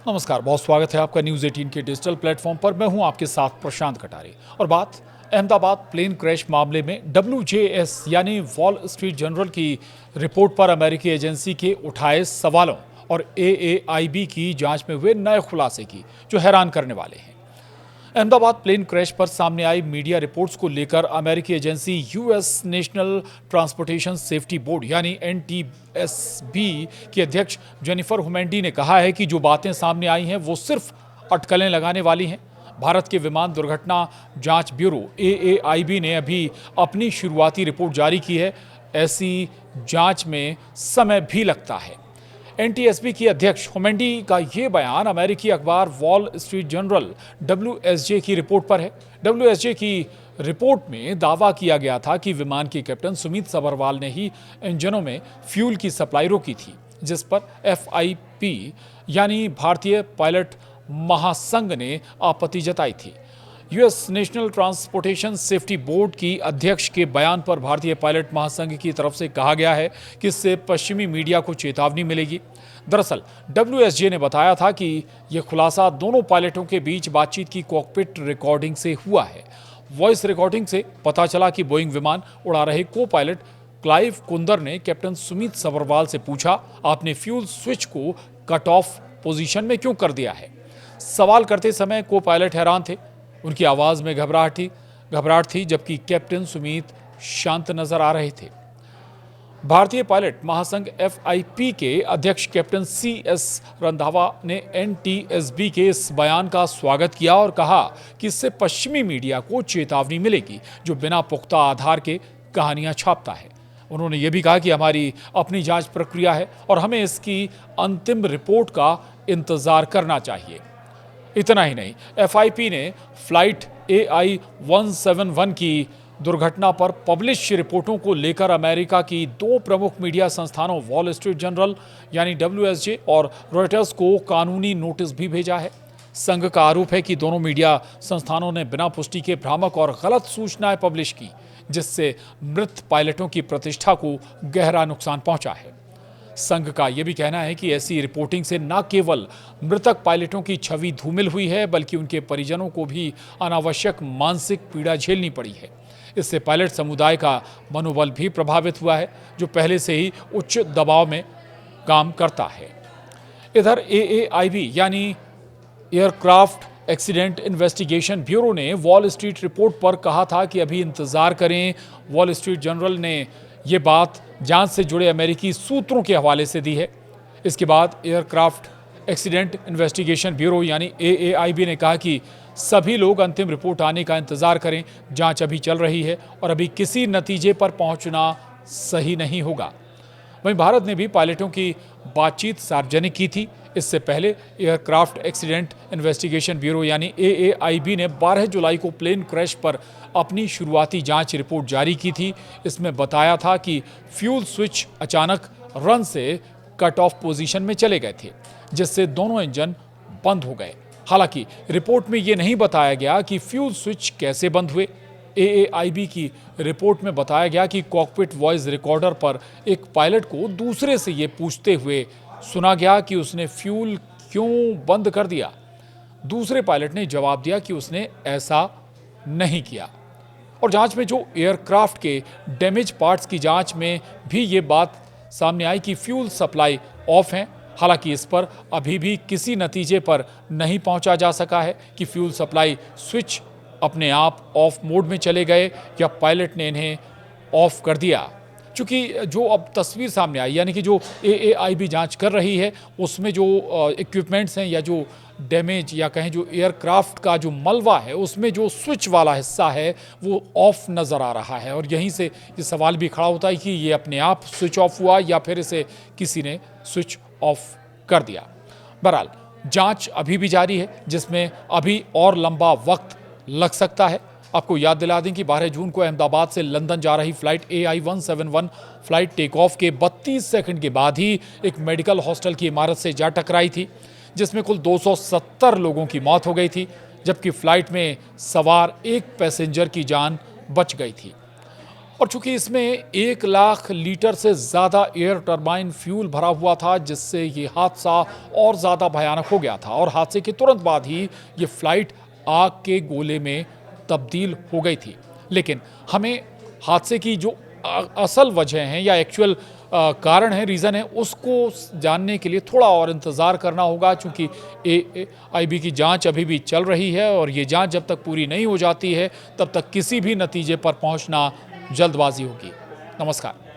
नमस्कार, बहुत स्वागत है आपका न्यूज़ 18 के डिजिटल प्लेटफॉर्म पर। मैं हूं आपके साथ प्रशांत कटारे और बात अहमदाबाद प्लेन क्रैश मामले में WJS यानी वॉल स्ट्रीट जर्नल की रिपोर्ट पर अमेरिकी एजेंसी के उठाए सवालों और AAIB की जांच में हुए नए खुलासे की, जो हैरान करने वाले हैं। अहमदाबाद प्लेन क्रैश पर सामने आई मीडिया रिपोर्ट्स को लेकर अमेरिकी agency US national transportation safety board यानी NTSB की अध्यक्ष जेनिफर हुमेंडी ने कहा है कि जो बातें सामने आई हैं वो सिर्फ अटकलें लगाने वाली हैं। भारत के विमान दुर्घटना जांच ब्यूरो AAIB ने अभी अपनी शुरुआती रिपोर्ट जारी की है। ऐसी जांच में समय भी लगता है। NTSB की अध्यक्ष हुमेंडी का ये बयान अमेरिकी अखबार वॉल स्ट्रीट जर्नल WSJ की रिपोर्ट पर है। WSJ की रिपोर्ट में दावा किया गया था कि विमान के कैप्टन सुमित सभरवाल ने ही इंजनों में फ्यूल की सप्लाई रोकी थी, जिस पर FIP यानी भारतीय पायलट महासंघ ने आपत्ति जताई थी। US national transportation safety board की अध्यक्ष के बयान पर भारतीय पायलट महासंघ की तरफ से कहा गया है कि इससे पश्चिमी मीडिया को चेतावनी मिलेगी। दरअसल WSJ ने बताया था कि यह खुलासा दोनों पायलटों के बीच बातचीत की कॉकपिट रिकॉर्डिंग से हुआ है। वॉइस रिकॉर्डिंग से पता चला कि बोइंग विमान उड़ा रहे को पायलट क्लाइव कुंदर ने कैप्टन सुमित सभरवाल से पूछा, आपने फ्यूल स्विच को कट ऑफ पोजीशन में क्यों कर दिया है? सवाल करते समय को पायलट हैरान थे। उनकी आवाज में घबराहट थी, जबकि कैप्टन सुमित शांत नजर आ रहे थे। भारतीय पायलट महासंघ FIP के अध्यक्ष कैप्टन CS रंधावा ने NTSB के इस बयान का स्वागत किया और कहा कि इससे पश्चिमी मीडिया को चेतावनी मिलेगी, जो बिना पुख्ता आधार के कहानियां छापता है। उन्होंने ये भी कहा कि हमारी अपनी जांच प्रक्रिया है और हमें इसकी अंतिम रिपोर्ट का इंतजार करना चाहिए। इतना ही नहीं, FIP ने फ्लाइट AI-171 की दुर्घटना पर पब्लिश रिपोर्टों को लेकर अमेरिका की दो प्रमुख मीडिया संस्थानों वॉल स्ट्रीट जर्नल यानी WSJ और रॉयटर्स को कानूनी नोटिस भी भेजा है। संघ का आरोप है कि दोनों मीडिया संस्थानों ने बिना पुष्टि के भ्रामक और गलत सूचनाएं पब्लिश की, जिससे मृत पायलटों की प्रतिष्ठा को गहरा नुकसान पहुंचा है। संघ का यह भी कहना है कि ऐसी रिपोर्टिंग से न केवल मृतक पायलटों की छवि धूमिल हुई है, बल्कि उनके परिजनों को भी अनावश्यक मानसिक पीड़ा झेलनी पड़ी है। इससे पायलट समुदाय का मनोबल भी प्रभावित हुआ है, जो पहले से ही उच्च दबाव में काम करता है। इधर AAIB यानी एयरक्राफ्ट एक्सीडेंट इन्वेस्टिगेशन ब्यूरो ने वॉल स्ट्रीट रिपोर्ट पर कहा था कि अभी इंतजार करें। वॉल स्ट्रीट जर्नल ने ये बात जांच से जुड़े अमेरिकी सूत्रों के हवाले से दी है। इसके बाद एयरक्राफ्ट एक्सीडेंट इन्वेस्टिगेशन ब्यूरो यानी AAIB ने कहा कि सभी लोग अंतिम रिपोर्ट आने का इंतजार करें। जांच अभी चल रही है और अभी किसी नतीजे पर पहुंचना सही नहीं होगा। वहीं भारत ने भी पायलटों की बातचीत सार्वजनिक की थी। इससे पहले एयरक्राफ्ट एक्सीडेंट इन्वेस्टिगेशन ब्यूरो यानी AAIB ने 12 जुलाई को प्लेन क्रैश पर अपनी शुरुआती जांच रिपोर्ट जारी की थी। इसमें बताया था कि फ्यूल स्विच अचानक रन से कट ऑफ पोजीशन में चले गए थे, जिससे दोनों इंजन बंद हो गए। हालांकि रिपोर्ट में यह नहीं बताया गया कि फ्यूल स्विच कैसे बंद हुए। AAIB की रिपोर्ट में बताया गया कि कॉकपिट वॉइस रिकॉर्डर पर एक पायलट को दूसरे से ये पूछते हुए सुना गया कि उसने फ्यूल क्यों बंद कर दिया। दूसरे पायलट ने जवाब दिया कि उसने ऐसा नहीं किया। और जांच में जो एयरक्राफ्ट के डैमेज पार्ट्स की जांच में भी ये बात सामने आई कि फ्यूल सप्लाई ऑफ है। हालांकि इस पर अभी भी किसी नतीजे पर नहीं पहुंचा जा सका है कि फ्यूल सप्लाई स्विच अपने आप ऑफ मोड में चले गए या पायलट ने इन्हें ऑफ कर दिया। चूँकि जो अब तस्वीर सामने आई, यानी कि जो AAIB जांच कर रही है, उसमें जो इक्विपमेंट्स हैं या जो डैमेज या कहें जो एयरक्राफ्ट का जो मलबा है, उसमें जो स्विच वाला हिस्सा है वो ऑफ नज़र आ रहा है। और यहीं से ये सवाल भी खड़ा होता है कि ये अपने आप स्विच ऑफ हुआ या फिर इसे किसी ने स्विच ऑफ कर दिया। बहरहाल जांच अभी भी जारी है, जिसमें अभी और लंबा वक्त लग सकता है। आपको याद दिला दें कि 12 जून को अहमदाबाद से लंदन जा रही flight AI-171 flight take off के 32 सेकंड के बाद ही एक मेडिकल हॉस्टल की इमारत से जा टकराई थी, जिसमें कुल 270 लोगों की मौत हो गई थी, जबकि फ्लाइट में सवार एक पैसेंजर की जान बच गई थी। और चूंकि इसमें 1 लाख लीटर से ज़्यादा एयर टरबाइन फ्यूल भरा हुआ था, जिससे ये हादसा और ज़्यादा भयानक हो गया था और हादसे के तुरंत बाद ही ये फ्लाइट आग के गोले में तब्दील हो गई थी। लेकिन हमें हादसे की जो असल वजह हैं या एक्चुअल कारण है, रीज़न है, उसको जानने के लिए थोड़ा और इंतज़ार करना होगा, चूँकि AIB की जांच अभी भी चल रही है और ये जांच जब तक पूरी नहीं हो जाती है तब तक किसी भी नतीजे पर पहुंचना जल्दबाजी होगी। नमस्कार।